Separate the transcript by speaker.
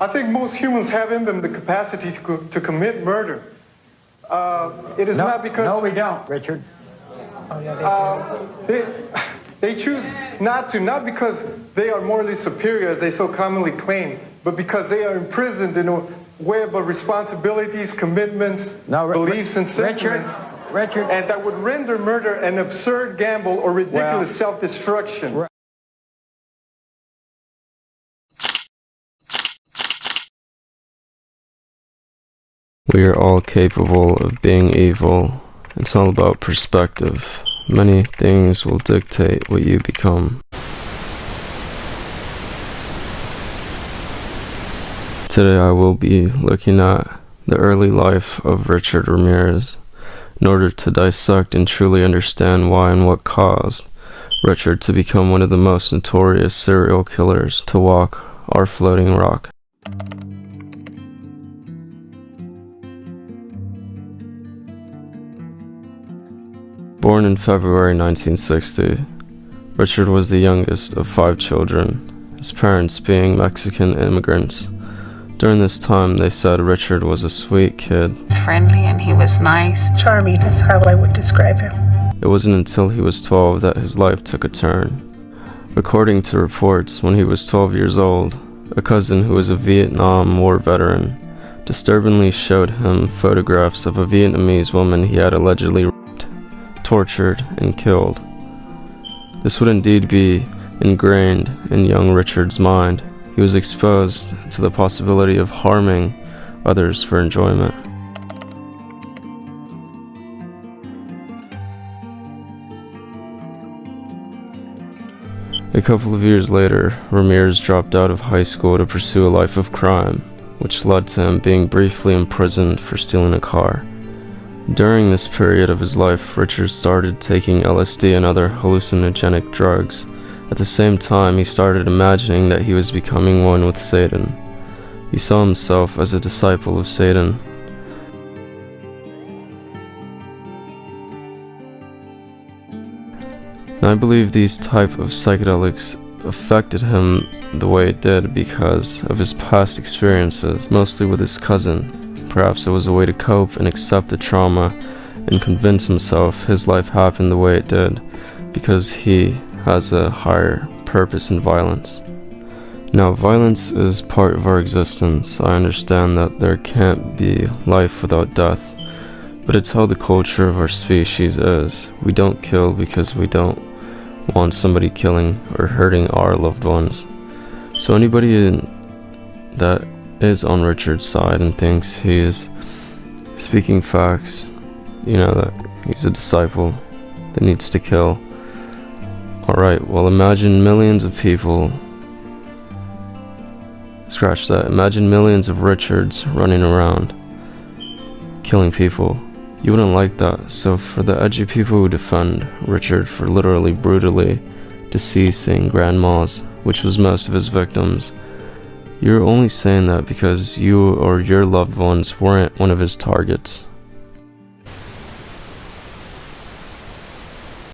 Speaker 1: I think most humans have in them the capacity to commit murder. It is not because...
Speaker 2: No, we don't, Richard.
Speaker 3: Oh, yeah,
Speaker 1: they choose not to, not because they are morally superior, as they so commonly claim, but because they are imprisoned in a web of responsibilities, commitments, beliefs, and sentiments.
Speaker 2: Richard.
Speaker 1: And that would render murder an absurd gamble or ridiculous self-destruction.
Speaker 4: We are all capable of being evil. It's all about perspective. Many things will dictate what you become. Today I will be looking at the early life of Richard Ramirez in order to dissect and truly understand why and what caused Richard to become one of the most notorious serial killers to walk our floating rock. Born in February 1960, Richard was the youngest of 5 children, his parents being Mexican immigrants. During this time, they said Richard was a sweet kid.
Speaker 5: He was friendly and he was nice.
Speaker 3: Charming is how I would describe him.
Speaker 4: It wasn't until he was 12 that his life took a turn. According to reports, when he was 12 years old, a cousin who was a Vietnam War veteran disturbingly showed him photographs of a Vietnamese woman he had allegedly tortured and killed. This would indeed be ingrained in young Richard's mind. He was exposed to the possibility of harming others for enjoyment. A couple of years later, Ramirez dropped out of high school to pursue a life of crime, which led to him being briefly imprisoned for stealing a car. During this period of his life, Richard started taking LSD and other hallucinogenic drugs. At the same time, he started imagining that he was becoming one with Satan. He saw himself as a disciple of Satan. And I believe these type of psychedelics affected him the way it did because of his past experiences, mostly with his cousin. Perhaps it was a way to cope and accept the trauma and convince himself his life happened the way it did because he has a higher purpose in violence. Now, violence is part of our existence. I understand that there can't be life without death, but it's how the culture of our species is. We don't kill because we don't want somebody killing or hurting our loved ones. So anybody that is on Richard's side and thinks he is speaking facts, that he's a disciple that needs to kill. Alright, well, imagine millions of people. Scratch that. Imagine millions of Richards running around, killing people. You wouldn't like that. So for the edgy people who defend Richard for literally brutally deceasing grandmas, which was most of his victims, you're only saying that because you or your loved ones weren't one of his targets.